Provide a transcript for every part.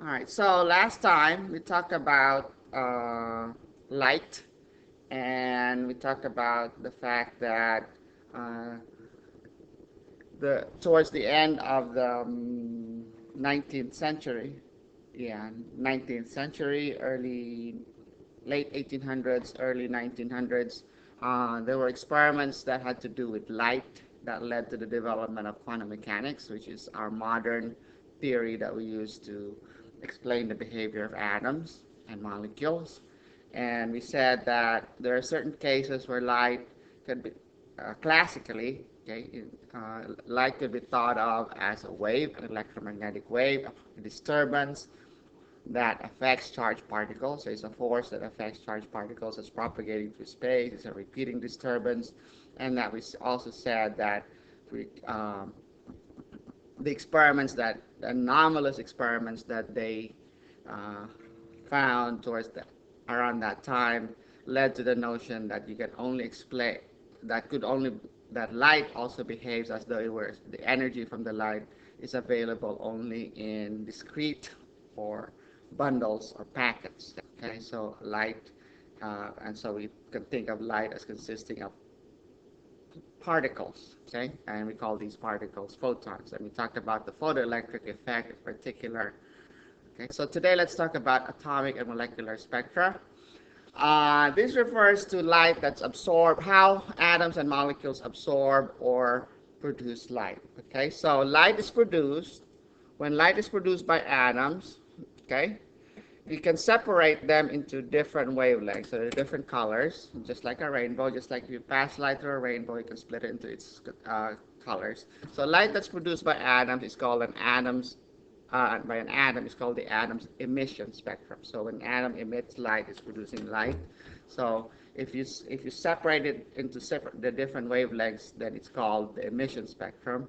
All right, so last time we talked about light, and we talked about the fact that uh, towards the end of the 19th century, yeah, 19th century, late 1800s, early 1900s, there were experiments that had to do with light that led to the development of quantum mechanics, which is our modern theory that we use to explain the behavior of atoms and molecules. And we said that there are certain cases where light could be, classically, okay, light could be thought of as a wave, an electromagnetic wave, a disturbance that affects charged particles. So it's a force that affects charged particles. It's propagating through space. It's a repeating disturbance. And that we also said that the experiments that the anomalous experiments that they uh, found around that time led to the notion that you can only explain that light also behaves as though it were the energy from the light is available only in discrete or bundles or packets. Okay, so light, and so we can think of light as consisting of particles. Okay, and we call these particles photons. And we talked about the photoelectric effect in particular. Okay, so today let's talk about atomic and molecular spectra. This refers to light that's absorbed, how atoms and molecules absorb or produce light. Okay, so light is produced. When light is produced by atoms, okay, you can separate them into different wavelengths, so different colors, just like a rainbow. Just like if you pass light through a rainbow, you can split it into its colors. So light that's produced by atoms is called by an atom is called the atom's emission spectrum. So when an atom emits light, it's producing light. So if you separate it into the different wavelengths, then it's called the emission spectrum.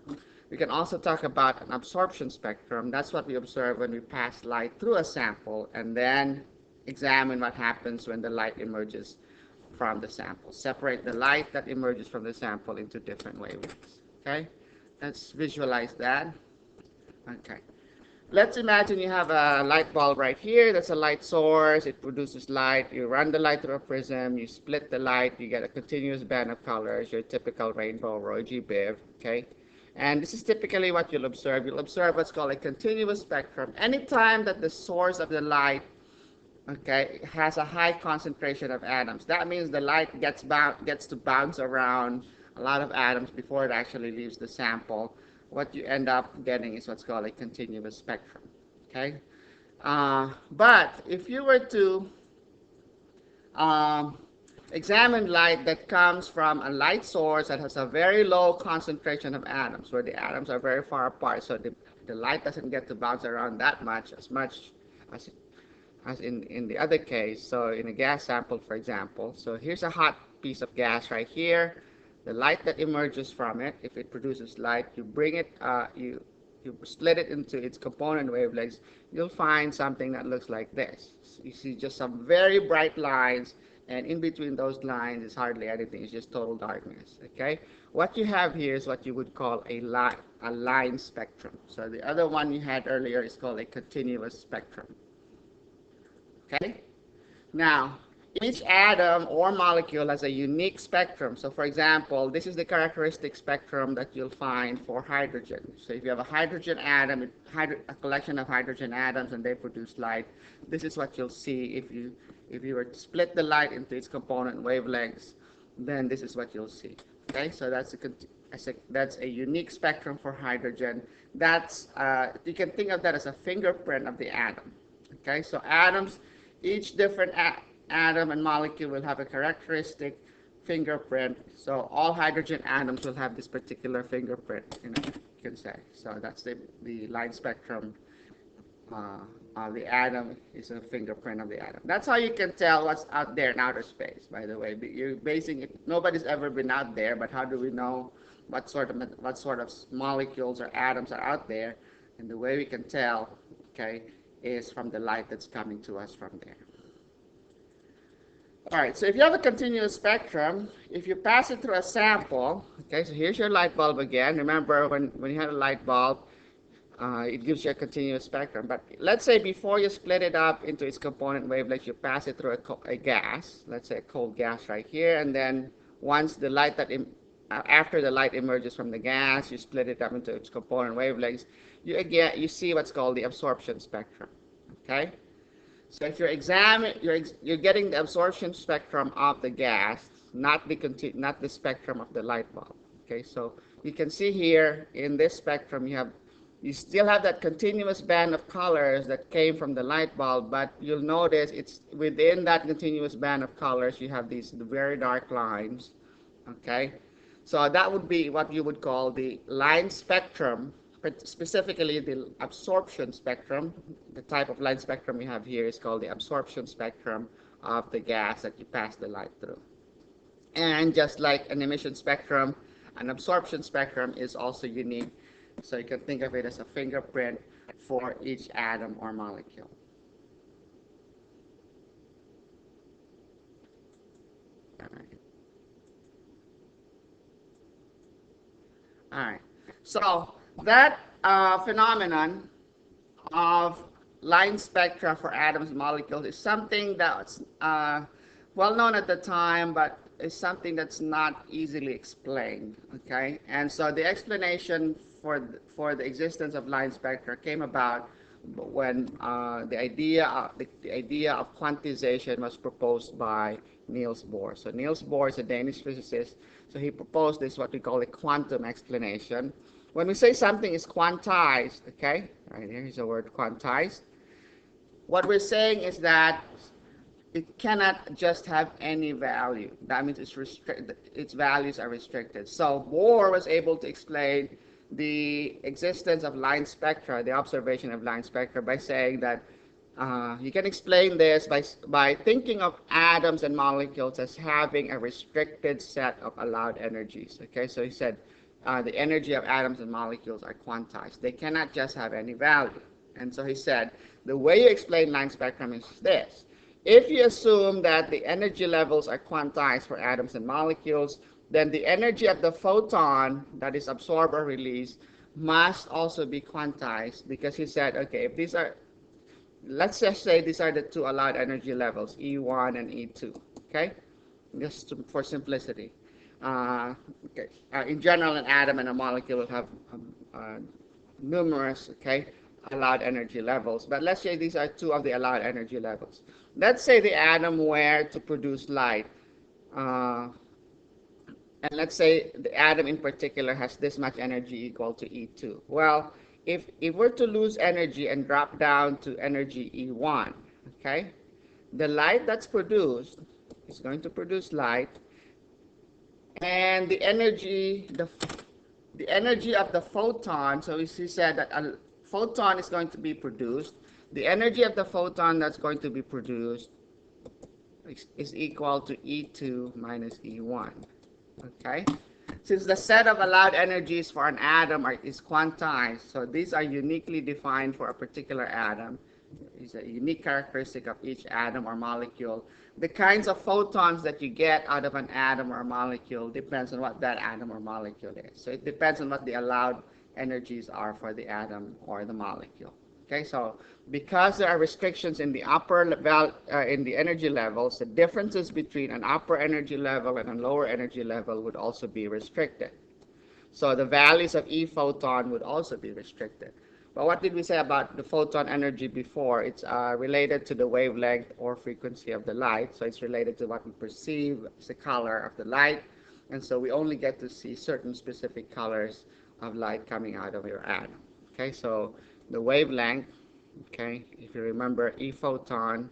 We can also talk about an absorption spectrum. That's what we observe when we pass light through a sample and then examine what happens when the light emerges from the sample. Separate the light that emerges from the sample into different wavelengths. Okay? Let's visualize that. Okay. Let's imagine you have a light bulb right here. That's a light source. It produces light. You run the light through a prism. You split the light. You get a continuous band of colors, your typical rainbow Roy G. Biv. Okay? And this is typically what you'll observe. You'll observe what's called a continuous spectrum. Anytime that the source of the light, okay, has a high concentration of atoms, that means the light gets to bounce around a lot of atoms before it actually leaves the sample. What you end up getting is what's called a continuous spectrum. Okay, but if you were to examine light that comes from a light source that has a very low concentration of atoms, where the atoms are very far apart, so the light doesn't get to bounce around that much as in the other case. So in a gas sample, for example, so here's a hot piece of gas right here. The light that emerges from it, if it produces light, you bring it, you split it into its component wavelengths, you'll find something that looks like this. You see just some very bright lines, and in between those lines is hardly anything. It's just total darkness. Okay, what you have here is what you would call a line spectrum. So the other one you had earlier is called a continuous spectrum. Okay, now each atom or molecule has a unique spectrum. So for example, this is the characteristic spectrum that you'll find for hydrogen. So if you have a hydrogen atom, a collection of hydrogen atoms, and they produce light, this is what you'll see if you were to split the light into its component wavelengths, then this is what you'll see. Okay, so that's a unique spectrum for hydrogen. You can think of that as a fingerprint of the atom. Okay, so atoms, each different atom and molecule will have a characteristic fingerprint. So all hydrogen atoms will have this particular fingerprint, you can say. So that's the line spectrum. The atom is a fingerprint of the atom. That's how you can tell what's out there in outer space, by the way. You're basing it, nobody's ever been out there, but how do we know what sort of molecules or atoms are out there? And the way we can tell, okay, is from the light that's coming to us from there. All right, so if you have a continuous spectrum, if you pass it through a sample, okay, so here's your light bulb again. Remember when you had a light bulb, it gives you a continuous spectrum. But let's say before you split it up into its component wavelengths, you pass it through a gas, let's say a cold gas right here, and then once the light after the light emerges from the gas, you split it up into its component wavelengths, you see what's called the absorption spectrum. Okay, so if you're getting the absorption spectrum of the gas, not the spectrum of the light bulb. Okay, so you can see here in this spectrum you still have that continuous band of colors that came from the light bulb, but you'll notice it's within that continuous band of colors you have these very dark lines. Okay, so that would be what you would call the line spectrum, but specifically the absorption spectrum. The type of line spectrum we have here is called the absorption spectrum of the gas that you pass the light through. And just like an emission spectrum, an absorption spectrum is also unique. So you can think of it as a fingerprint for each atom or molecule. All right. So that phenomenon of line spectra for atoms and molecules is something that's well known at the time, but is something that's not easily explained. Okay, and so the explanation for the existence of line spectra came about when the idea of quantization was proposed by Niels Bohr. So Niels Bohr is a Danish physicist. So he proposed this, what we call a quantum explanation. When we say something is quantized, okay, right here's the word quantized. What we're saying is that it cannot just have any value. That means its values are restricted. So Bohr was able to explain the existence of line spectra, the observation of line spectra, by saying that you can explain this by thinking of atoms and molecules as having a restricted set of allowed energies. Okay, so he said the energy of atoms and molecules are quantized. They cannot just have any value. And so he said the way you explain line spectrum is this. If you assume that the energy levels are quantized for atoms and molecules, then the energy of the photon that is absorbed or released must also be quantized, because he said, okay, if these are, let's just say these are the two allowed energy levels, E1 and E2, okay? Just for simplicity. Okay. In general, an atom and a molecule will have numerous, okay, allowed energy levels. But let's say these are two of the allowed energy levels. Let's say the atom were to produce light. And let's say the atom in particular has this much energy equal to E2. Well, if we're to lose energy and drop down to energy E1, okay, the light that's produced is going to produce light, and the energy of the photon, so he said that a photon is going to be produced. The energy of the photon that's going to be produced is equal to E2 minus E1. Okay? Since the set of allowed energies for an atom is quantized, so these are uniquely defined for a particular atom. It's a unique characteristic of each atom or molecule. The kinds of photons that you get out of an atom or a molecule depends on what that atom or molecule is. So it depends on what the allowed energies are for the atom or the molecule. Okay, so because there are restrictions in the in the energy levels, the differences between an upper energy level and a lower energy level would also be restricted. So the values of E photon would also be restricted. But what did we say about the photon energy before? It's related to the wavelength or frequency of the light. So it's related to what we perceive as the color of the light. And so we only get to see certain specific colors of light coming out of your atom. Okay, so the wavelength, okay, if you remember, E photon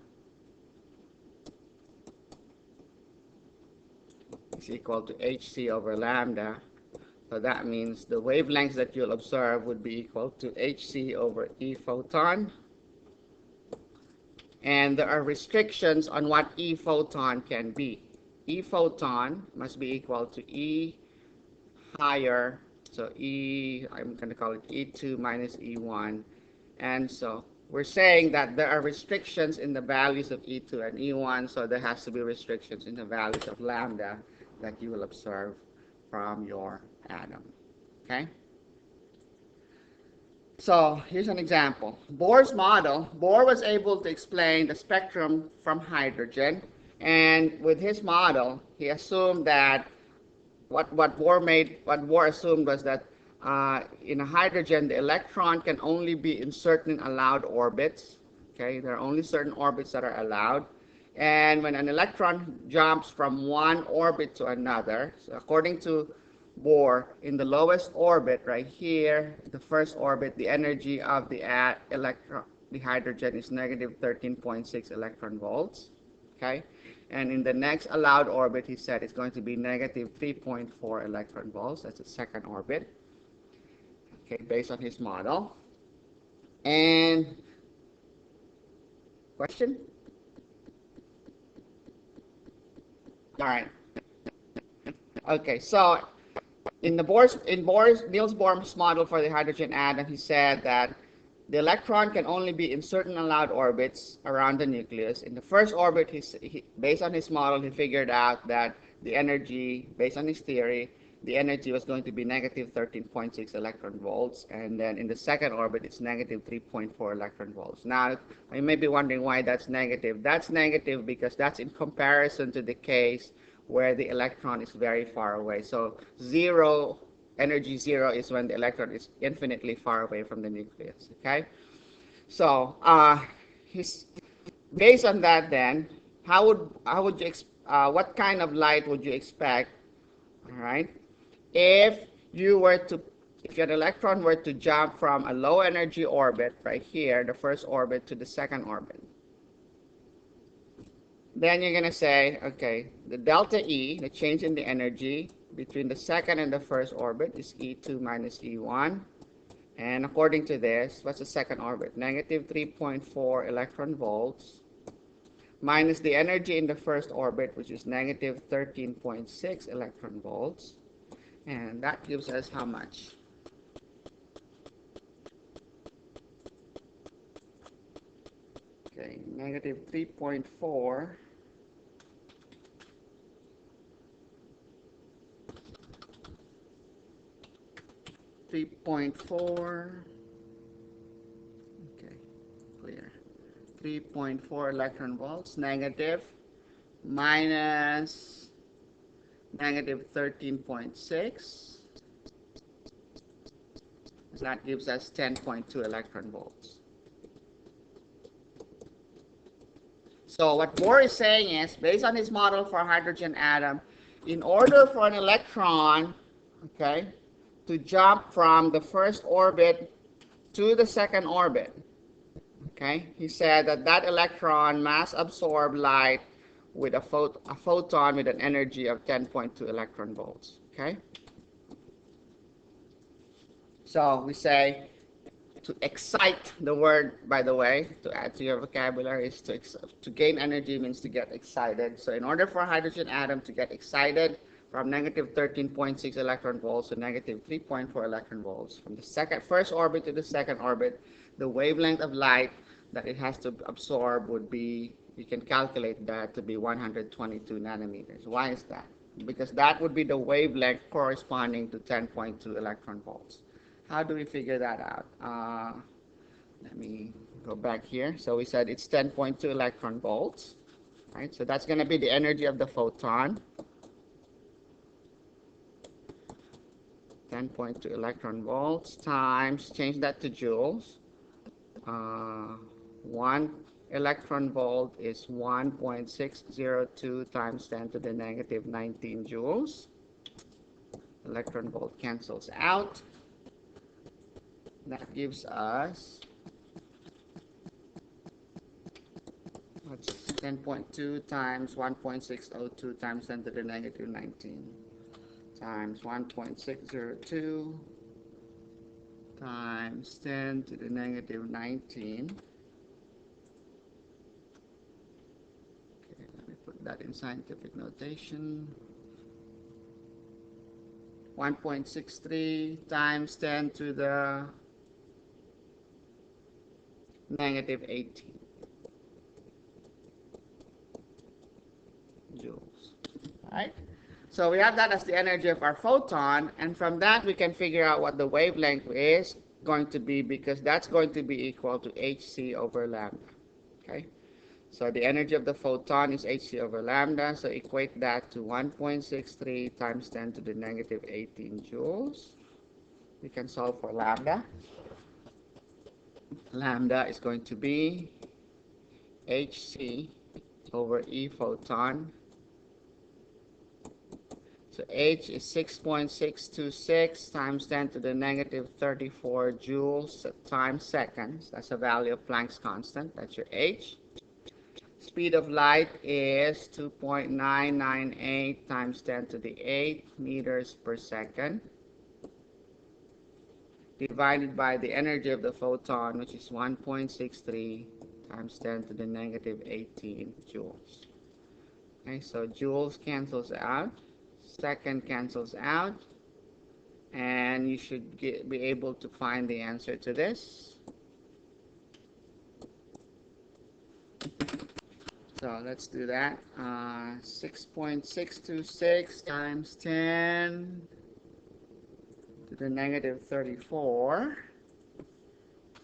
is equal to hc over lambda. So that means the wavelengths that you'll observe would be equal to hc over E photon. And there are restrictions on what E photon can be. E photon must be equal to E higher, so E, I'm going to call it E2 minus E1. And so we're saying that there are restrictions in the values of E2 and E1, so there has to be restrictions in the values of lambda that you will observe from your atom. Okay? So here's an example. Bohr's model, Bohr was able to explain the spectrum from hydrogen, and with his model, he assumed that what Bohr assumed was that in a hydrogen, the electron can only be in certain allowed orbits. Okay, there are only certain orbits that are allowed. And when an electron jumps from one orbit to another, so according to Bohr, in the lowest orbit right here, the first orbit, the energy of the electron, the hydrogen is negative 13.6 electron volts. Okay, and in the next allowed orbit, he said it's going to be negative 3.4 electron volts. That's the second orbit. Okay, based on his model. And question? All right. Okay, so in Niels Bohr's model for the hydrogen atom, he said that the electron can only be in certain allowed orbits around the nucleus. In the first orbit, based on his model, he figured out that the energy, based on his theory, the energy was going to be negative 13.6 electron volts. And then in the second orbit, it's negative 3.4 electron volts. Now, you may be wondering why that's negative. That's negative because that's in comparison to the case where the electron is very far away. So energy zero is when the electron is infinitely far away from the nucleus. Okay, so based on that, then what kind of light would you expect? All right, if an electron were to jump from a low energy orbit right here, the first orbit, to the second orbit. Then you're going to say, okay, the delta E, the change in the energy between the second and the first orbit, is E2 minus E1. And according to this, what's the second orbit? Negative 3.4 electron volts minus the energy in the first orbit, which is negative 13.6 electron volts. And that gives us how much? Okay, negative 3.4 okay, clear. 3.4 electron volts negative minus negative 13.6. So that gives us 10.2 electron volts. So what Bohr is saying is, based on his model for a hydrogen atom, in order for an electron, okay, to jump from the first orbit to the second orbit, okay, he said that electron must absorb light with a photon with an energy of 10.2 electron volts. Okay, so we say, to excite, the word, by the way, to add to your vocabulary, is to gain energy means to get excited. So in order for a hydrogen atom to get excited from negative 13.6 electron volts to negative 3.4 electron volts, from the first orbit to the second orbit, the wavelength of light that it has to absorb would be, you can calculate that to be 122 nanometers. Why is that? Because that would be the wavelength corresponding to 10.2 electron volts. How do we figure that out? Let me go back here. So we said it's 10.2 electron volts, right? So that's going to be the energy of the photon. 10.2 electron volts times, change that to joules. 1 electron volt is 1.602 times 10 to the negative 19 joules. Electron volt cancels out. That gives us, what's 10.2 times 1.602 times 10 to the negative 19 times 1.602 times 10 to the negative 19. Okay, let me put that in scientific notation. 1.63 times 10 to the negative 18 joules. All right. So we have that as the energy of our photon, and from that we can figure out what the wavelength is. going to be, because that's going to be equal to hc over lambda. Okay, so the energy of the photon is hc over lambda, so equate that to 1.63 times 10 to the negative 18 joules. We can solve for lambda. Lambda is going to be hc over E photon. So H is 6.626 times 10 to the negative 34 joules times seconds. That's a value of Planck's constant. That's your H. Speed of light is 2.998 times 10 to the 8 meters per second, divided by the energy of the photon, which is 1.63 times 10 to the negative 18 joules. Okay, so joules cancels out, second cancels out, and you should be able to find the answer to this. So let's do that. 6.626 times 10 to the negative 34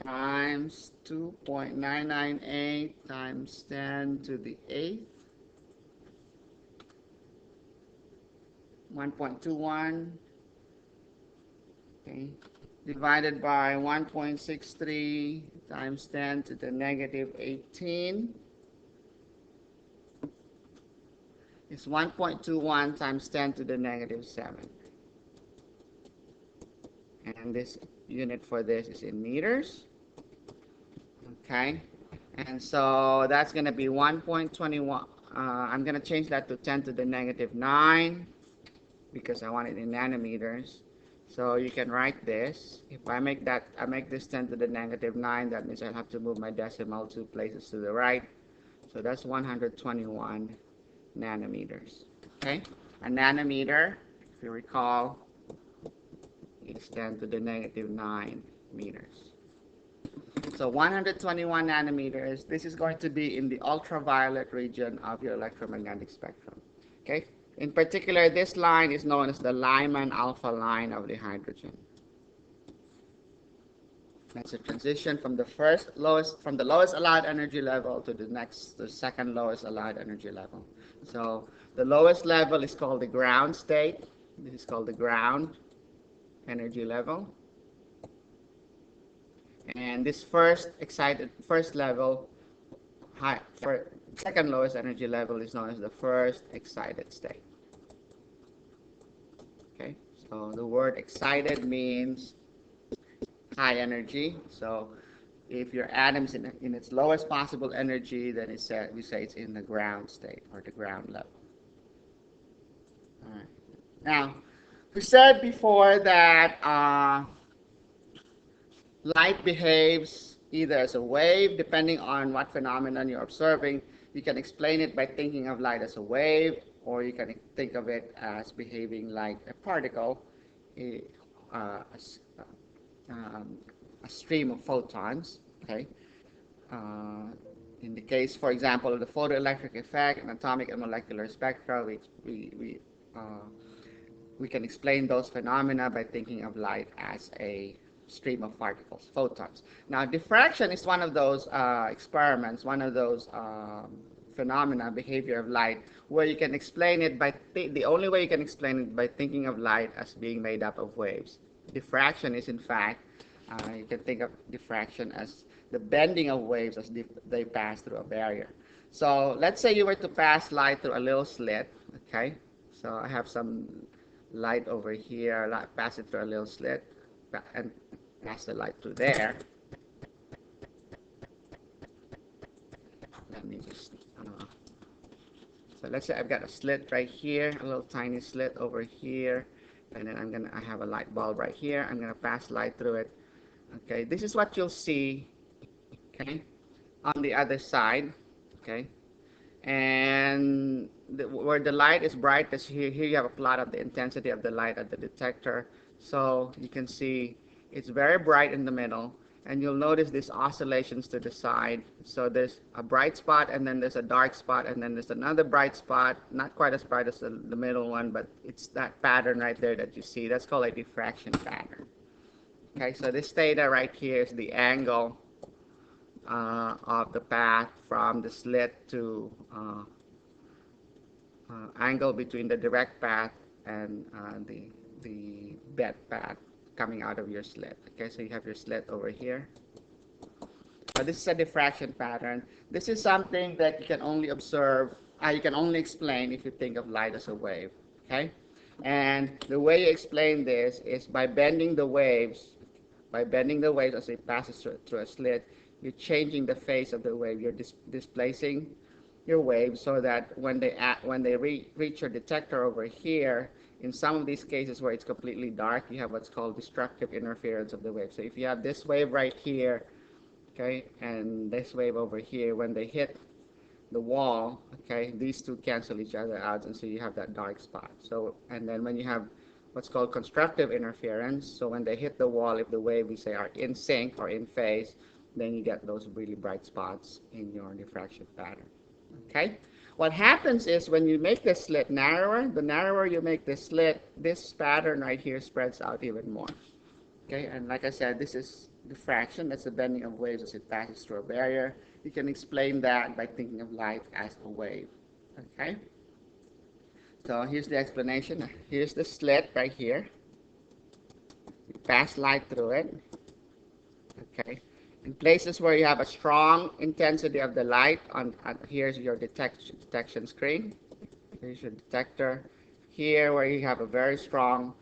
times 2.998 times 10 to the 8th, 1.21, okay, divided by 1.63 times 10 to the negative 18 is 1.21 times 10 to the negative 7. And this unit for this is in meters. Okay, and so that's going to be 1.21. I'm going to change that to 10 to the negative 9 because I want it in nanometers. So you can write this. If I make this 10 to the negative 9, that means I'll have to move my decimal 2 places to the right. So that's 121 nanometers. Okay, a nanometer, if you recall, is 10 to the negative 9 meters. So 121 nanometers, this is going to be in the ultraviolet region of your electromagnetic spectrum. Okay, in particular, this line is known as the Lyman alpha line of the hydrogen. That's a transition from the lowest allowed energy level to the second lowest allowed energy level. So the lowest level is called the ground state. This is called the ground energy level. And this second lowest energy level is known as the first excited state. Okay, so the word excited means high energy. So if your atom's in its lowest possible energy, then we say it's in the ground state or the ground level. All right. Now, we said before that light behaves either as a wave, depending on what phenomenon you're observing. You can explain it by thinking of light as a wave, or you can think of it as behaving like a particle, a stream of photons. Okay. In the case, for example, of the photoelectric effect and atomic and molecular spectra, we can explain those phenomena by thinking of light as a stream of particles, photons. Now, diffraction is one of those experiments, one of those phenomena, behavior of light, where you can explain it by the only way you can explain it by thinking of light as being made up of waves. Diffraction is, in fact, you can think of diffraction as the bending of waves as they pass through a barrier. So let's say you were to pass light through a little slit. Okay, so I have some light over here, pass it through a little slit, and pass the light through there. Let me just, so let's say I've got a slit right here, a little tiny slit over here, and then I have a light bulb right here. I'm gonna pass light through it. Okay, this is what you'll see, okay, on the other side, okay, and where the light is brightest, here you have a plot of the intensity of the light at the detector. So you can see it's very bright in the middle, and you'll notice these oscillations to the side. So there's a bright spot, and then there's a dark spot, and then there's another bright spot, not quite as bright as the middle one, but it's that pattern right there that you see. That's called a diffraction pattern. Okay, so this theta right here is the angle of the path from the slit to angle between the direct path and the bent path coming out of your slit. Okay, so you have your slit over here. So this is a diffraction pattern. This is something that you can only observe, you can only explain if you think of light as a wave. Okay, and the way you explain this is by bending the waves. By bending the waves as it passes through a slit, you're changing the phase of the wave. You're displacing your wave so that when they reach your detector over here, in some of these cases where it's completely dark, you have what's called destructive interference of the wave. So if you have this wave right here, okay, and this wave over here, when they hit the wall, okay, these two cancel each other out, and so you have that dark spot. So, and then when you have what's called constructive interference, so when they hit the wall, if the wave, we say, are in sync or in phase, then you get those really bright spots in your diffraction pattern. Okay? What happens is when you make the slit narrower, the narrower you make the slit, this pattern right here spreads out even more. Okay? And like I said, this is diffraction. That's the bending of waves as it passes through a barrier. You can explain that by thinking of light as a wave. Okay? So here's the explanation. Here's the slit right here. You pass light through it. Okay. In places where you have a strong intensity of the light, here's your detection screen. Here's your detector. Here, where you have a very strong,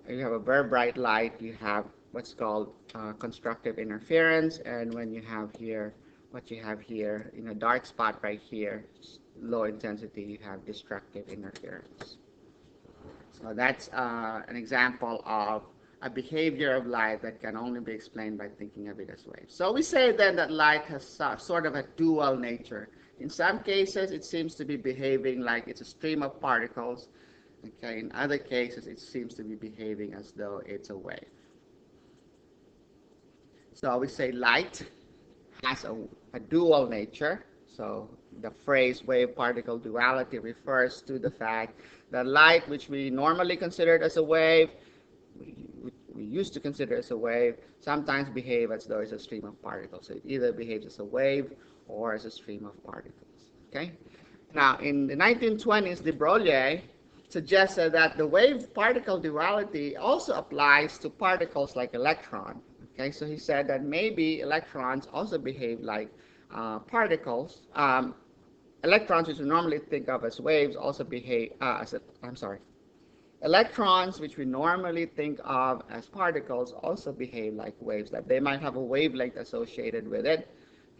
you have a very bright light, you have what's called constructive interference. And when you have here, what you have here in a dark spot right here, low intensity, you have destructive interference. So that's an example of a behavior of light that can only be explained by thinking of it as waves. So we say then that light has sort of a dual nature. In some cases, it seems to be behaving like it's a stream of particles. Okay, in other cases, it seems to be behaving as though it's a wave. So we say light has a dual nature. So the phrase wave-particle duality refers to the fact that light, which we normally consider as a wave, we used to consider as a wave, sometimes behave as though it's a stream of particles. So it either behaves as a wave or as a stream of particles. Okay? Now, in the 1920s, de Broglie suggested that the wave-particle duality also applies to particles like electrons. Okay, so he said that maybe electrons also behave like particles. Electrons, which we normally think of as waves, also behave electrons, which we normally think of as particles, also behave like waves, that they might have a wavelength associated with it.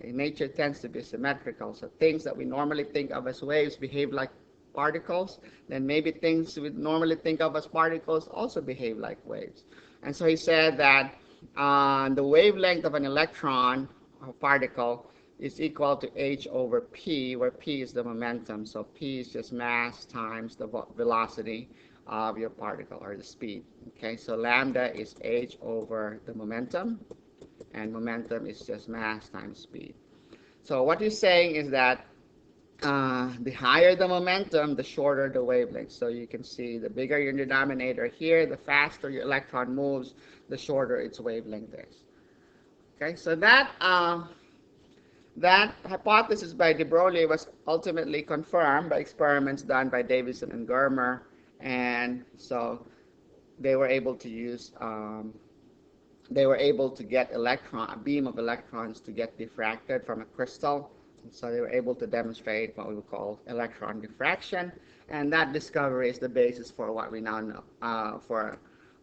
Okay, nature tends to be symmetrical, so things that we normally think of as waves behave like particles, then maybe things we normally think of as particles also behave like waves. And so he said that the wavelength of an electron or particle is equal to h over p, where p is the momentum. So p is just mass times the velocity of your particle, or the speed. Okay, so lambda is h over the momentum, and momentum is just mass times speed. So what he's saying is that the higher the momentum, the shorter the wavelength. So you can see the bigger your denominator here, the faster your electron moves, the shorter its wavelength is. Okay, so that hypothesis by de Broglie was ultimately confirmed by experiments done by Davidson and Germer, and so they were able to use get a beam of electrons to get diffracted from a crystal. And so they were able to demonstrate what we would call electron diffraction, and that discovery is the basis for what we now know, for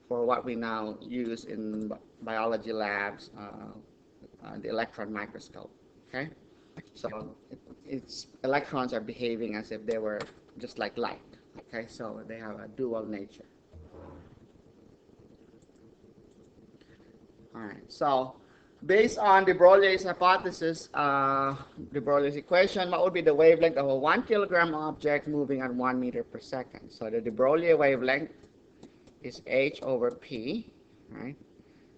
what we now use in biology labs, the electron microscope. Okay, so electrons are behaving as if they were just like light. Okay, so they have a dual nature. All right, so based on de Broglie's hypothesis, de Broglie's equation, what would be the wavelength of a 1 kilogram object moving at 1 meter per second? So the de Broglie wavelength is h over p, right?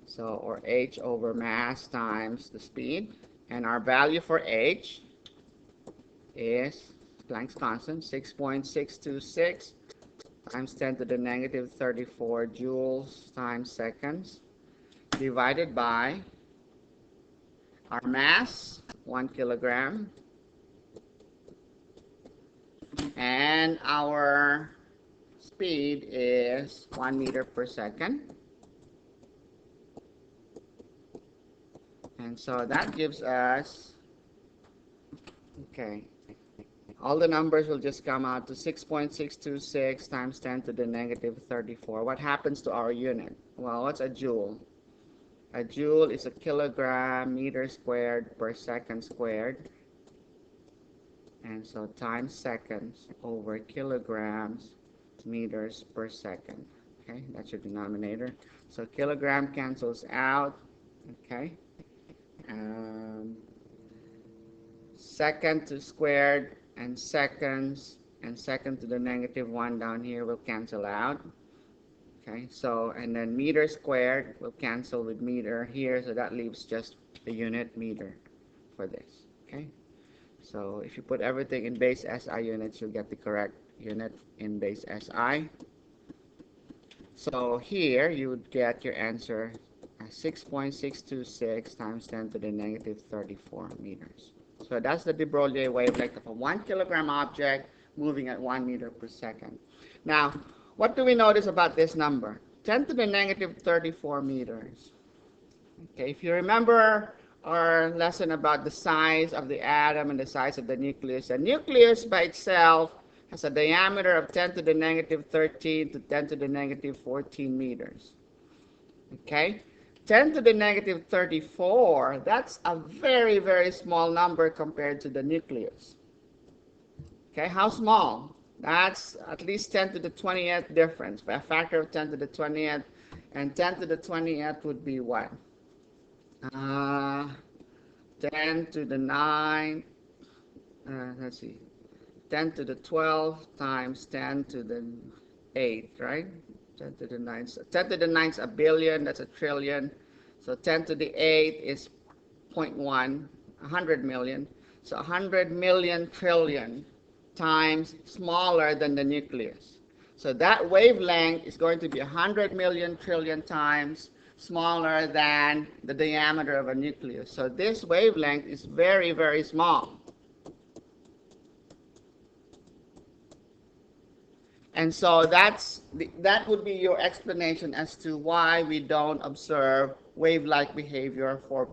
So, or h over mass times the speed. And our value for h is Planck's constant, 6.626 times 10 to the negative 34 joules times seconds divided by our mass, 1 kilogram, and our speed is 1 meter per second. And so that gives us, okay, all the numbers will just come out to 6.626 times 10 to the negative 34. What happens to our unit? Well, what's a joule? A joule is a kilogram meter squared per second squared. And so times seconds over kilograms meters per second. Okay, that's your denominator. So kilogram cancels out. Okay. Second to squared and second to the negative 1 down here will cancel out. Okay, so and then meter squared will cancel with meter here, so that leaves just the unit meter for this. Okay, so if you put everything in base SI units, you'll get the correct unit in base SI. So here you would get your answer as 6.626 times 10 to the negative 34 meters. So that's the de Broglie wavelength of a 1 kilogram object moving at 1 meter per second. Now, what do we notice about this number? 10 to the negative 34 meters. Okay, if you remember our lesson about the size of the atom and the size of the nucleus by itself has a diameter of 10 to the negative 13 to 10 to the negative 14 meters. Okay, 10 to the negative 34, that's a very, very small number compared to the nucleus. Okay, how small? That's at least 10 to the 20th difference, by a factor of 10 to the 20th, and 10 to the 20th would be what? 10 to the 9, let's see, 10 to the 12 times 10 to the 8, right? 10 to the 9, so 10 to the 9 is a billion, that's a trillion. So 10 to the 8 is 0.1, 100 million. So 100 million trillion times smaller than the nucleus. So that wavelength is going to be 100 million trillion times smaller than the diameter of a nucleus. So this wavelength is very, very small. And so that would be your explanation as to why we don't observe wave-like behavior for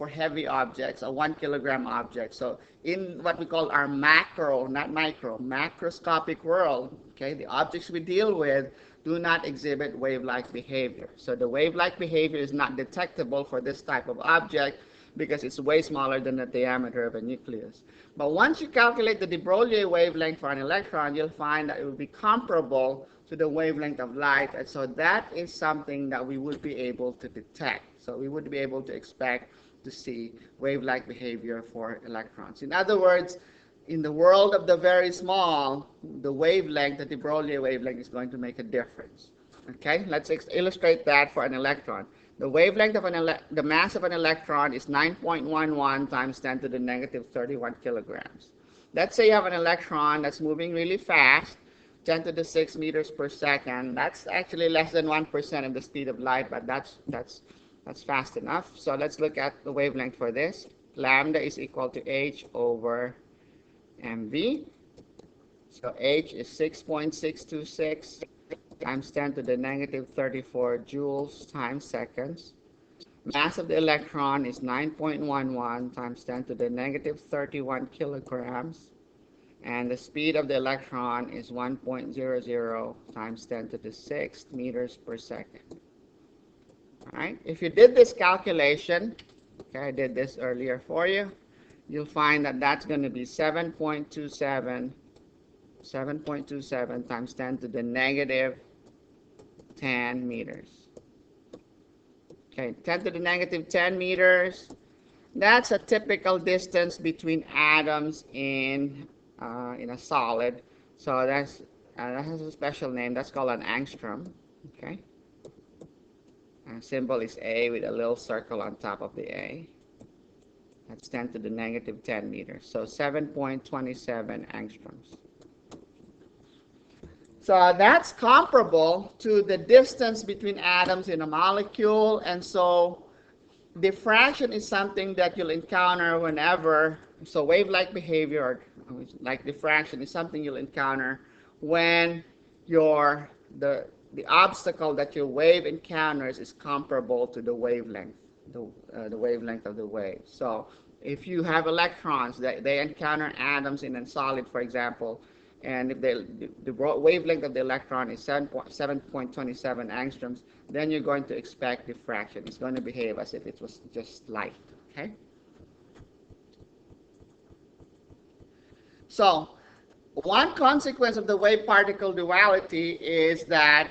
heavy objects, a 1 kilogram object. So in what we call our macro, not micro, macroscopic world, okay, the objects we deal with do not exhibit wave-like behavior. So the wave-like behavior is not detectable for this type of object because it's way smaller than the diameter of a nucleus. But once you calculate the de Broglie wavelength for an electron, you'll find that it will be comparable to the wavelength of light. And so that is something that we would be able to detect. So we would be able to expect to see wave-like behavior for electrons. In other words, in the world of the very small, the wavelength, the de Broglie wavelength, is going to make a difference. Okay, let's illustrate that for an electron. The wavelength of the mass of an electron is 9.11 times 10 to the negative 31 kilograms. Let's say you have an electron that's moving really fast, 10 to the 6 meters per second. That's actually less than 1% of the speed of light, but that's fast enough. So let's look at the wavelength for this. Lambda is equal to h over mv. So h is 6.626 times 10 to the negative 34 joules times seconds. Mass of the electron is 9.11 times 10 to the negative 31 kilograms. And the speed of the electron is 1.00 times 10 to the 6th meters per second. All right, if you did this calculation, okay, I did this earlier for you, you'll find that that's going to be 7.27 times 10 to the negative 10 meters. Okay, 10 to the negative 10 meters, that's a typical distance between atoms in a solid. So that has a special name. That's called an angstrom. Okay, and symbol is A with a little circle on top of the A. That's 10 to the negative 10 meters. So 7.27 angstroms. So that's comparable to the distance between atoms in a molecule, and so diffraction is something that you'll encounter whenever, so wave-like behavior, like diffraction, is something you'll encounter when the obstacle that your wave encounters is comparable to the wavelength, the wavelength of the wave. So if you have electrons, they encounter atoms in a solid, for example, and if the wavelength of the electron is 7.27 angstroms, then you're going to expect diffraction. It's going to behave as if it was just light. Okay? So one consequence of the wave-particle duality is that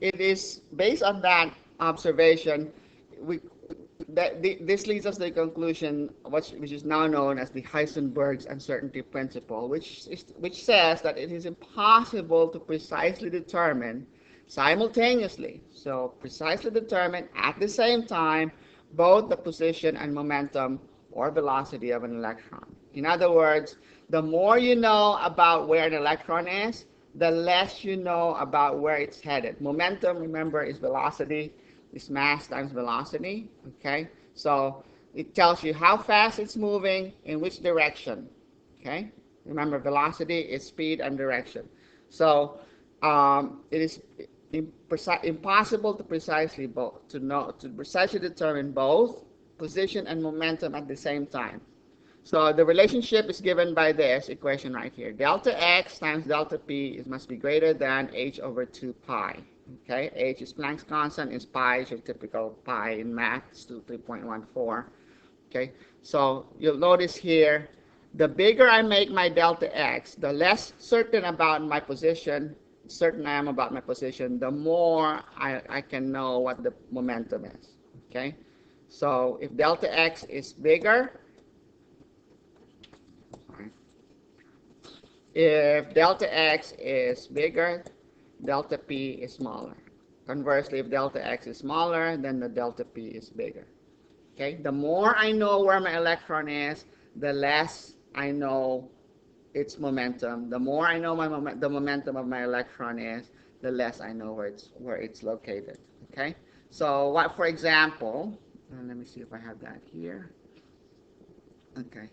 it is based on that observation. This leads us to the conclusion, which is now known as the Heisenberg's uncertainty principle, which says that it is impossible to precisely determine simultaneously, so precisely determine at the same time, both the position and momentum or velocity of an electron. In other words, the more you know about where an electron is, the less you know about where it's headed. Momentum, remember, is velocity. Is mass times velocity, okay? So it tells you how fast it's moving, in which direction, okay? Remember, velocity is speed and direction. So it is impossible to precisely determine both position and momentum at the same time. So the relationship is given by this equation right here. Delta x times delta p must be greater than h over 2 pi. Okay, h is Planck's constant, is pi is your typical pi in math, it's 3.14. Okay, so you'll notice here, the bigger I make my delta x, the less certain about my position, certain I am about my position, the more I can know what the momentum is. Okay, so if delta x is bigger, if delta x is bigger, delta p is smaller. Conversely, if delta x is smaller, then the delta p is bigger. Okay, the more I know where my electron is, the less I know its momentum. The more I know the momentum of my electron is, the less I know where it's located. Okay, so what, for example, let me see if I have that here. Okay.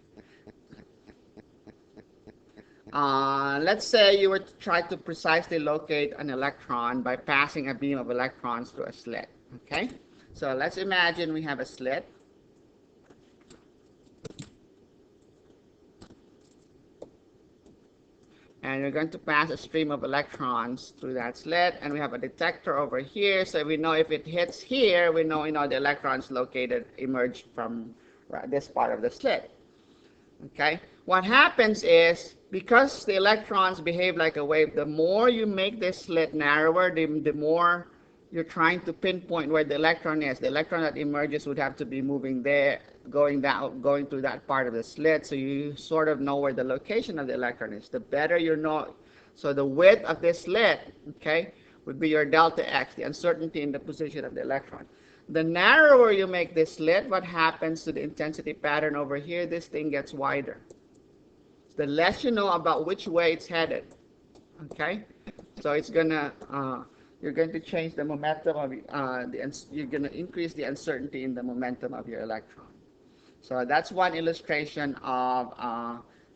Let's say you were to try to precisely locate an electron by passing a beam of electrons through a slit. Okay, so let's imagine we have a slit. And we're going to pass a stream of electrons through that slit, and we have a detector over here, so we know if it hits here, we know the electrons emerged from this part of the slit. Okay, what happens is, because the electrons behave like a wave, the more you make this slit narrower, the more you're trying to pinpoint where the electron is. The electron that emerges would have to be moving there, going through that part of the slit, so you sort of know where the location of the electron is. The better you know, so the width of this slit, okay, would be your delta x, the uncertainty in the position of the electron. The narrower you make this slit, what happens to the intensity pattern over here? This thing gets wider. The less you know about which way it's headed, okay? So it's gonna, you're going to change the momentum of, you're gonna increase the uncertainty in the momentum of your electron. So that's one illustration of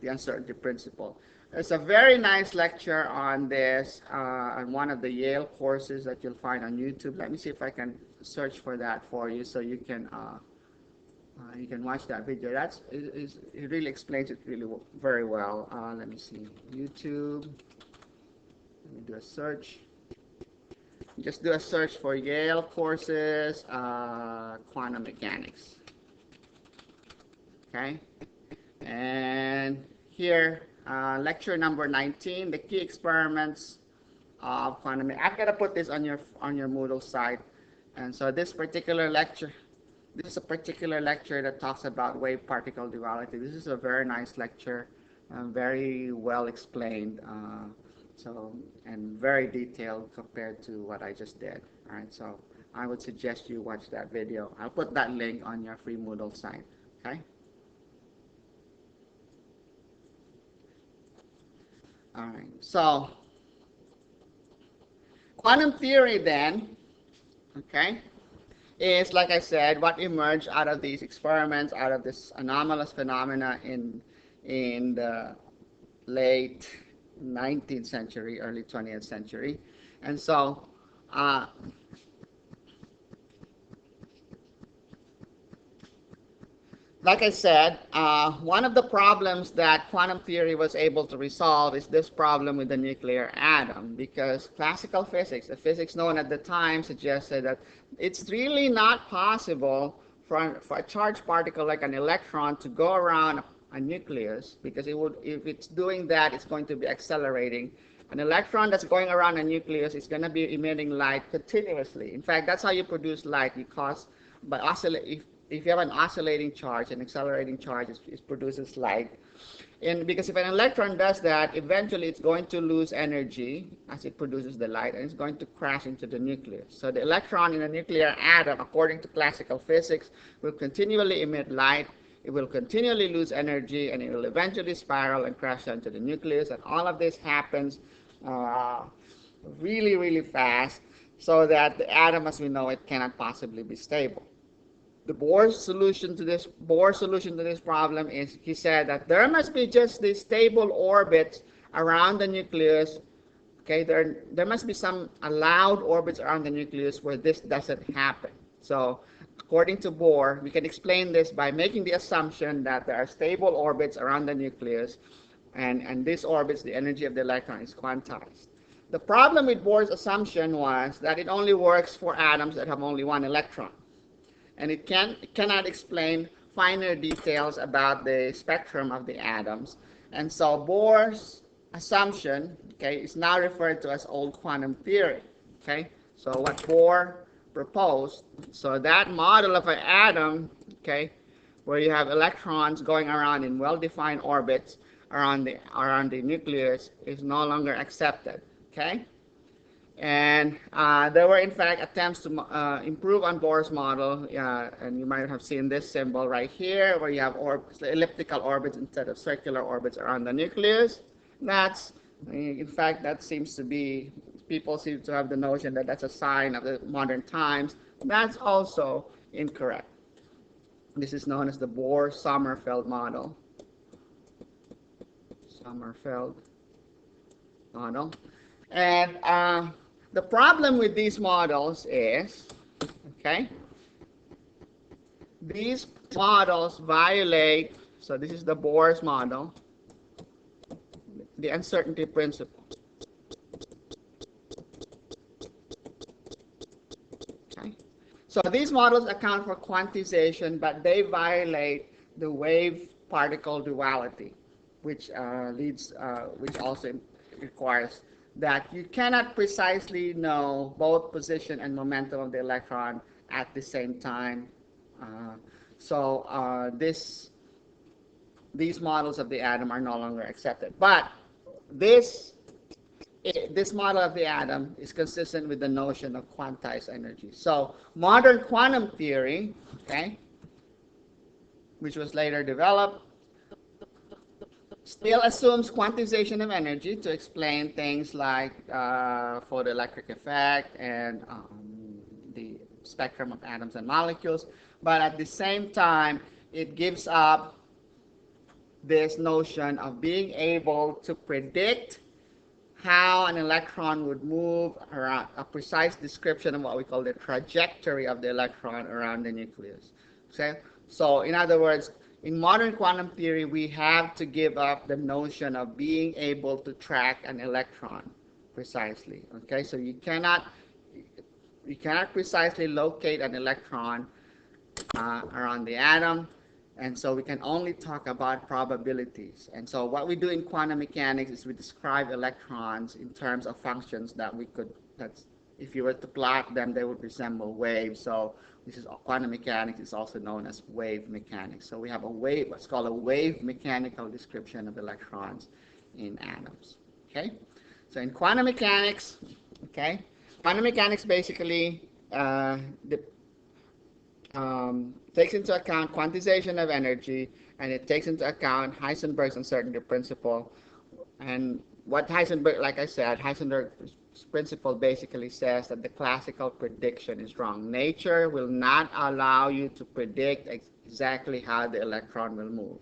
the uncertainty principle. There's a very nice lecture on this on one of the Yale courses that you'll find on YouTube. Let me see if I can search for that for you, so you can watch that video. It really explains it very well. Let me see, YouTube. Let me do a search. Just do a search for Yale courses, quantum mechanics. Okay, and here, lecture number 19, the key experiments of quantum mechanics. I'm gonna put this on your Moodle site, and so this particular lecture. This is a particular lecture that talks about wave-particle duality. This is a very nice lecture, very well explained, and very detailed compared to what I just did. All right, so I would suggest you watch that video. I'll put that link on your free Moodle site. Okay. All right. So quantum theory then, okay, is, like I said, what emerged out of these experiments, out of this anomalous phenomena in the late 19th century, early 20th century. And so like I said, one of the problems that quantum theory was able to resolve is this problem with the nuclear atom, because classical physics, the physics known at the time, suggested that it's really not possible for a charged particle like an electron to go around a nucleus, because if it's doing that, it's going to be accelerating. An electron that's going around a nucleus is going to be emitting light continuously. In fact, that's how you produce light. If you have an oscillating charge, an accelerating charge, it produces light. And because if an electron does that, eventually it's going to lose energy as it produces the light, and it's going to crash into the nucleus. So the electron in a nuclear atom, according to classical physics, will continually emit light. It will continually lose energy, and it will eventually spiral and crash into the nucleus. And all of this happens really, really fast, so that the atom as we know it cannot possibly be stable. The Bohr solution to this problem is, he said that there must be just these stable orbits around the nucleus. Okay, there must be some allowed orbits around the nucleus where this doesn't happen. So according to Bohr, we can explain this by making the assumption that there are stable orbits around the nucleus, and these orbits, the energy of the electron is quantized. The problem with Bohr's assumption was that it only works for atoms that have only one electron. And it cannot explain finer details about the spectrum of the atoms. And so Bohr's assumption, okay, is now referred to as old quantum theory. Okay, so what Bohr proposed, so that model of an atom, okay, where you have electrons going around in well-defined orbits around the nucleus, is no longer accepted. Okay. And there were, in fact, attempts to improve on Bohr's model, and you might have seen this symbol right here, where you have elliptical orbits instead of circular orbits around the nucleus. In fact, that seems to be, people seem to have the notion that that's a sign of the modern times. That's also incorrect. This is known as the Bohr-Sommerfeld model. Sommerfeld model. And the problem with these models is, okay, these models violate, so this is the Bohr's model, the uncertainty principle. Okay. So these models account for quantization, but they violate the wave-particle duality, which also requires that you cannot precisely know both position and momentum of the electron at the same time. These models of the atom are no longer accepted. But this model of the atom is consistent with the notion of quantized energy. So modern quantum theory, okay, which was later developed, still assumes quantization of energy to explain things like photoelectric effect and the spectrum of atoms and molecules. But at the same time, it gives up this notion of being able to predict how an electron would move around, a precise description of what we call the trajectory of the electron around the nucleus. Okay? So in other words, in modern quantum theory, we have to give up the notion of being able to track an electron precisely. Okay, so you cannot precisely locate an electron around the atom, and so we can only talk about probabilities. And so what we do in quantum mechanics is we describe electrons in terms of functions that if you were to plot them, they would resemble waves. So this is quantum mechanics. It's also known as wave mechanics. So we have what's called a wave mechanical description of electrons in atoms. Okay. So in quantum mechanics, okay, quantum mechanics basically takes into account quantization of energy, and it takes into account Heisenberg's uncertainty principle. And what Heisenberg, like I said, Heisenberg's principle basically says that the classical prediction is wrong. Nature will not allow you to predict exactly how the electron will move.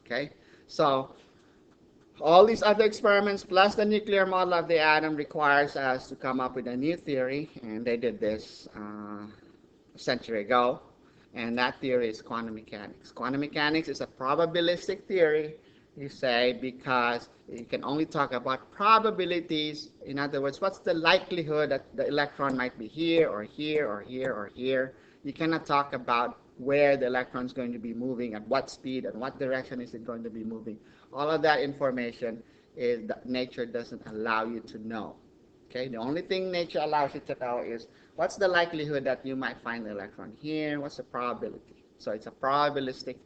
Okay, so all these other experiments plus the nuclear model of the atom requires us to come up with a new theory, and they did this a century ago, and that theory is quantum mechanics. Quantum mechanics is a probabilistic theory, you say, because you can only talk about probabilities. In other words, what's the likelihood that the electron might be here or here or here or here. You cannot talk about where the electron is going to be moving, at what speed, and what direction is it going to be moving. All of that information is that nature doesn't allow you to know. Okay, the only thing nature allows you to know is what's the likelihood that you might find the electron here, what's the probability. So it's a probabilistic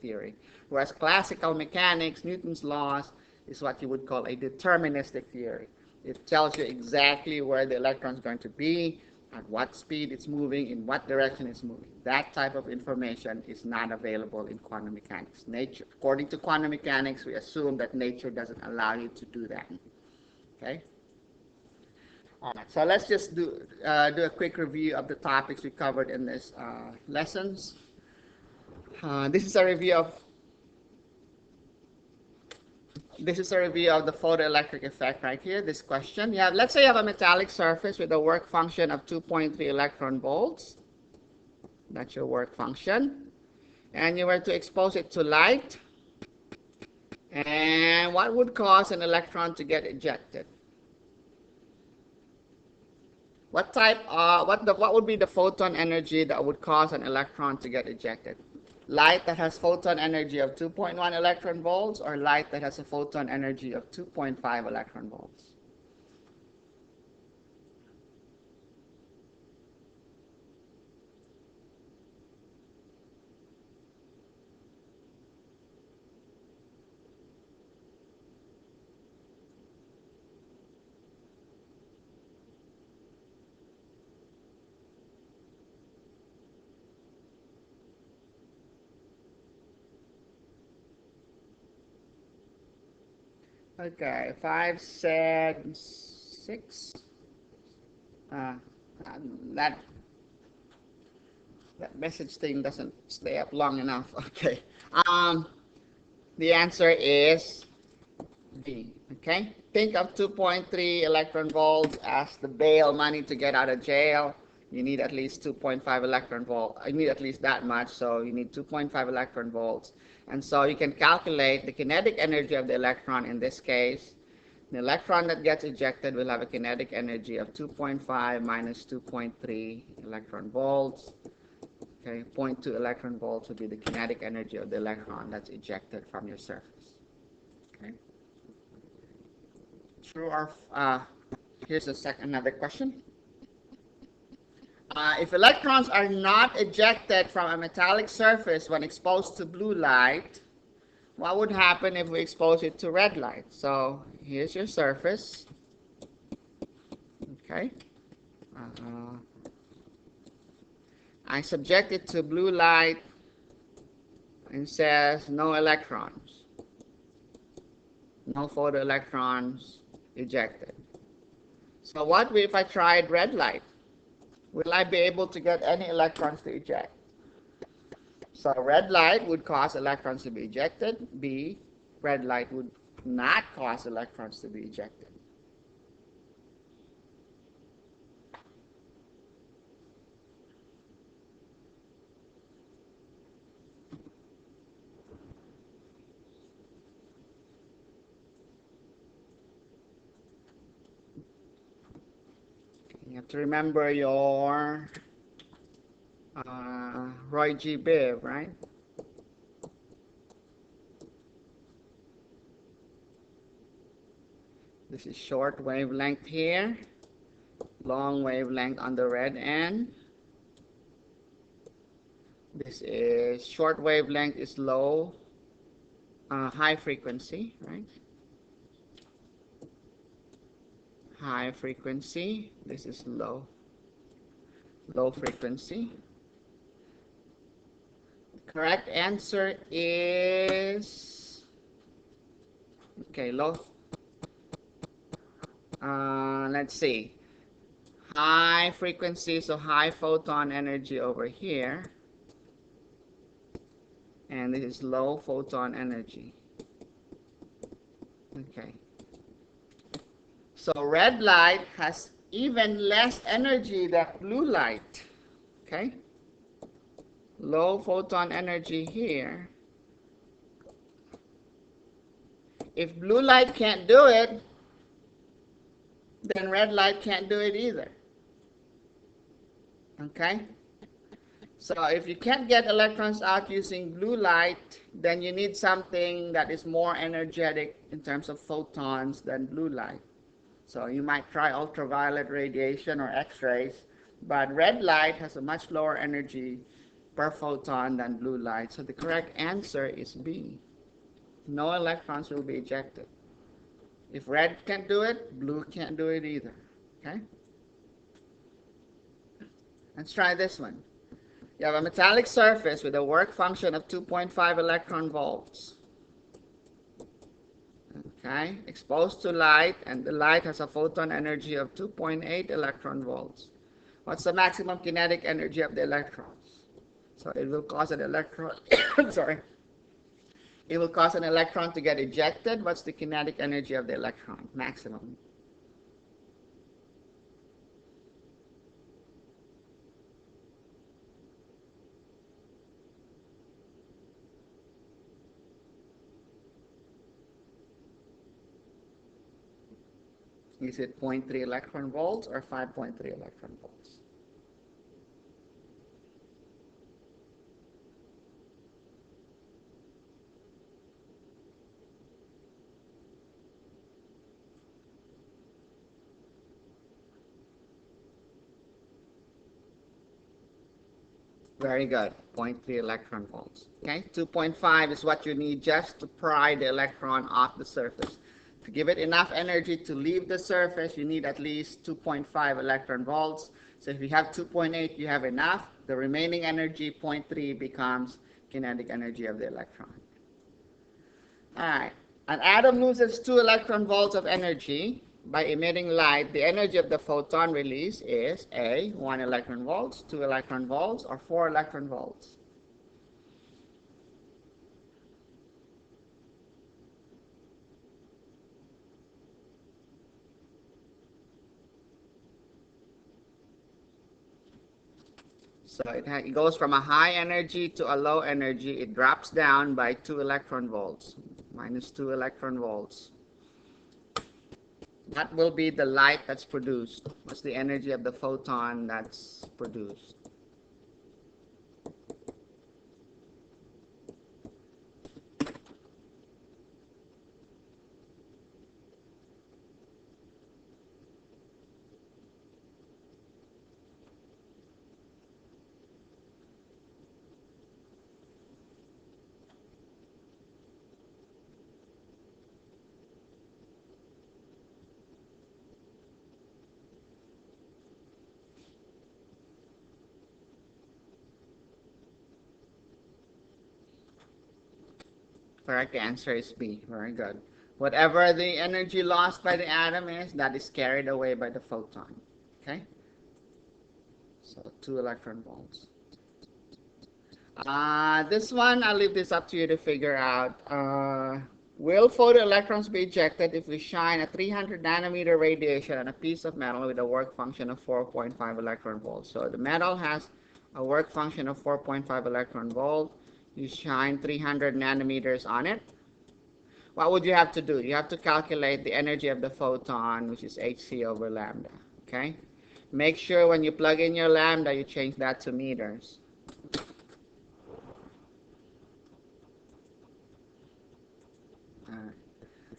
theory. Whereas classical mechanics, Newton's laws, is what you would call a deterministic theory. It tells you exactly where the electron is going to be, at what speed it's moving, in what direction it's moving. That type of information is not available in quantum mechanics. Nature, according to quantum mechanics, we assume that nature doesn't allow you to do that. Okay? All right, so let's just do a quick review of the topics we covered in this lessons. This is a review of the photoelectric effect right here, this question. Let's say you have a metallic surface with a work function of 2.3 electron volts. That's your work function. And you were to expose it to light. And what would cause an electron to get ejected? What would be the photon energy that would cause an electron to get ejected? Light that has photon energy of 2.1 electron volts, or light that has a photon energy of 2.5 electron volts? Okay, 5 said 6. That message thing doesn't stay up long enough. Okay. The answer is B. Okay. Think of 2.3 electron volts as the bail money to get out of jail. You need at least 2.5 electron volts. You need at least that much, so you need 2.5 electron volts. And so you can calculate the kinetic energy of the electron in this case. The electron that gets ejected will have a kinetic energy of 2.5 minus 2.3 electron volts. Okay, 0.2 electron volts would be the kinetic energy of the electron that's ejected from your surface. Okay. True or here's another question. If electrons are not ejected from a metallic surface when exposed to blue light, what would happen if we expose it to red light? So here's your surface. Okay. I subject it to blue light and says no electrons. No photoelectrons ejected. So what if I tried red light? Will I be able to get any electrons to eject? So red light would cause electrons to be ejected. B, red light would not cause electrons to be ejected. You have to remember your Roy G. Biv, right? This is short wavelength here, long wavelength on the red end. This is short wavelength is low, high frequency, right? High frequency. This is low frequency. The correct answer is, okay, low let's see. High frequency, so high photon energy over here. And this is low photon energy. Okay. So red light has even less energy than blue light. Okay. Low photon energy here. If blue light can't do it, then red light can't do it either. Okay? So if you can't get electrons out using blue light, then you need something that is more energetic in terms of photons than blue light. So you might try ultraviolet radiation or X-rays, but red light has a much lower energy per photon than blue light. So the correct answer is B. No electrons will be ejected. If red can't do it, blue can't do it either. Okay? Let's try this one. You have a metallic surface with a work function of 2.5 electron volts. Okay? Exposed to light, and the light has a photon energy of 2.8 electron volts. What's the maximum kinetic energy of the electrons? So it will cause an electron, sorry. It will cause an electron to get ejected. What's the kinetic energy of the electron? Maximum. Is it 0.3 electron volts or 5.3 electron volts? Very good, 0.3 electron volts. Okay, 2.5 is what you need just to pry the electron off the surface. To give it enough energy to leave the surface, you need at least 2.5 electron volts. So if you have 2.8, you have enough. The remaining energy, 0.3, becomes kinetic energy of the electron. All right, an atom loses 2 electron volts of energy by emitting light. The energy of the photon release is A, 1 electron volts, 2 electron volts, or 4 electron volts. So it goes from a high energy to a low energy. It drops down by 2 electron volts, minus 2 electron volts. That will be the light that's produced. What's the energy of the photon that's produced? Correct answer is B. Very good. Whatever the energy lost by the atom is, that is carried away by the photon. Okay? So 2 electron volts. This one, I'll leave this up to you to figure out. Will photoelectrons be ejected if we shine a 300 nanometer radiation on a piece of metal with a work function of 4.5 electron volts? So the metal has a work function of 4.5 electron volt. You shine 300 nanometers on it. What would you have to do? You have to calculate the energy of the photon, which is hc over lambda. Okay? Make sure when you plug in your lambda, you change that to meters.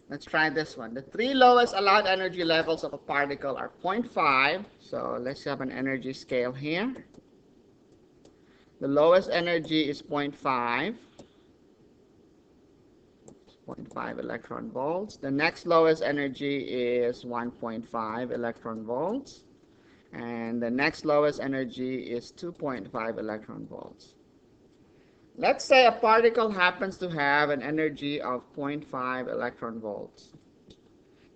Let's try this one. The 3 lowest allowed energy levels of a particle are 0.5. So let's have an energy scale here. The lowest energy is 0.5. 0.5 electron volts. The next lowest energy is 1.5 electron volts. And the next lowest energy is 2.5 electron volts. Let's say a particle happens to have an energy of 0.5 electron volts.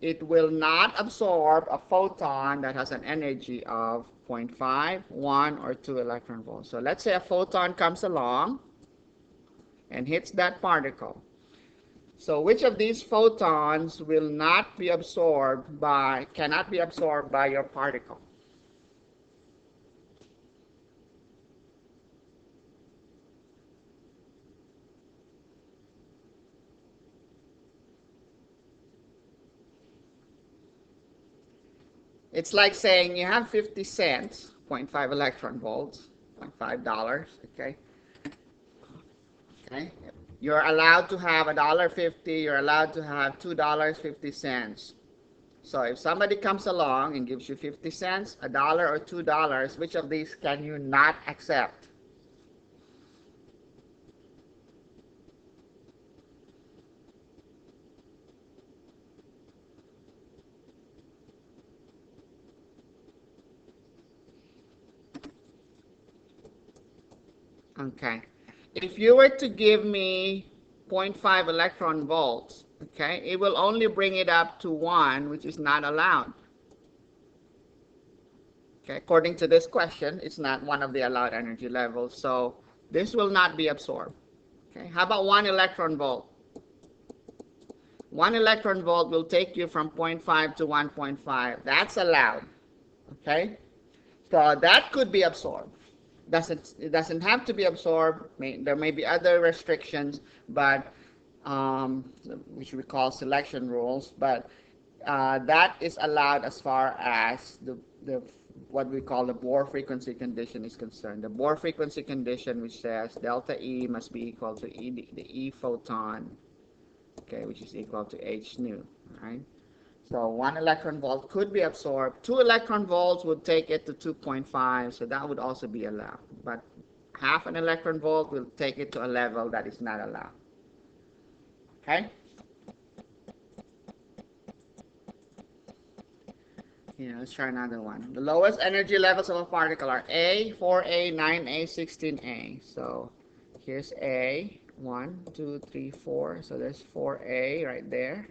it will not absorb a photon that has an energy of 0.5, 1, or 2 electron volts. So let's say a photon comes along and hits that particle. So which of these photons will not be absorbed by, cannot be absorbed by your particle? It's like saying you have 50 cents, 0.5 electron volts, $0.5, okay? Okay? You're allowed to have $1.50, you're allowed to have $2.50. So if somebody comes along and gives you 50 cents, $1 or $2, which of these can you not accept? Okay. If you were to give me 0.5 electron volts, okay, it will only bring it up to 1, which is not allowed. Okay, according to this question, it's not one of the allowed energy levels, so this will not be absorbed. Okay, how about 1 electron volt? 1 electron volt will take you from 0.5 to 1.5. That's allowed. Okay, so that could be absorbed. It doesn't have to be absorbed. There may be other restrictions, but which we call selection rules. But that is allowed as far as the what we call the Bohr frequency condition is concerned. The Bohr frequency condition, which says delta E must be equal to the E photon, okay, which is equal to h nu, right? So 1 electron volt could be absorbed. 2 electron volts would take it to 2.5, so that would also be allowed. But half an electron volt will take it to a level that is not allowed. Okay? Yeah, let's try another one. The lowest energy levels of a particle are A, 4A, 9A, 16A. So here's A, 1, 2, 3, 4. So there's 4A right there.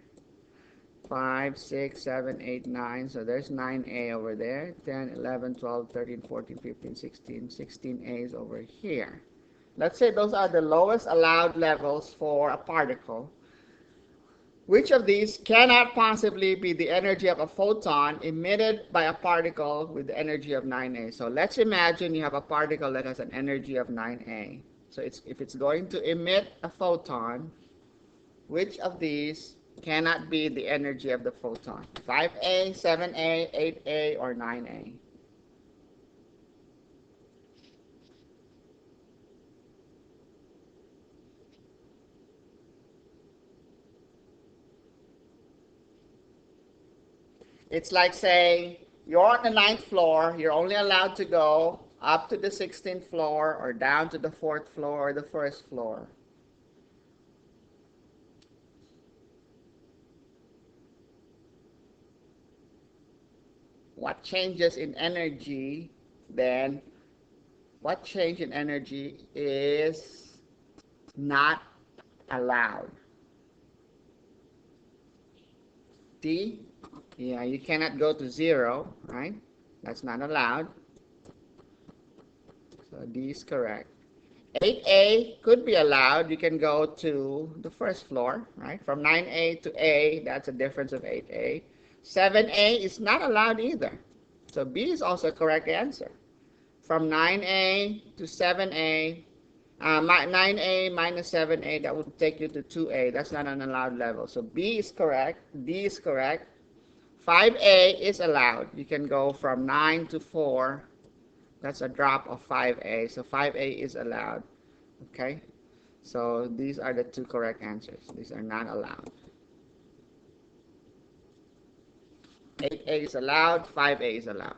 5, 6, 7, 8, 9. So there's 9A over there. 10, 11, 12, 13, 14, 15, 16. 16A's over here. Let's say those are the lowest allowed levels for a particle. Which of these cannot possibly be the energy of a photon emitted by a particle with the energy of 9A? So let's imagine you have a particle that has an energy of 9A. So if it's going to emit a photon, which of these cannot be the energy of the photon? 5A, 7A, 8A, or 9A? It's like saying you're on the 9th floor, you're only allowed to go up to the 16th floor or down to the 4th floor or the 1st floor. What changes in energy then? What change in energy is not allowed? D? Yeah, you cannot go to 0, right? That's not allowed. So D is correct. 8A could be allowed. You can go to the 1st floor, right? From 9A to A, that's a difference of 8A. 7A is not allowed either. So B is also a correct answer. From 9A to 7A, 9A minus 7A, that would take you to 2A. That's not an allowed level. So B is correct. D is correct. 5A is allowed. You can go from 9 to 4. That's a drop of 5A. So 5A is allowed. Okay? So these are the 2 correct answers. These are not allowed. 8A is allowed. 5A is allowed.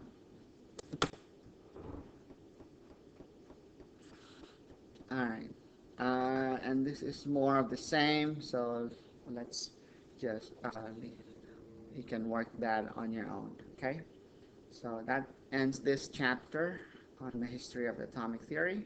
All right. And this is more of the same. So let's just, you can work that on your own. Okay? So that ends this chapter on the history of atomic theory.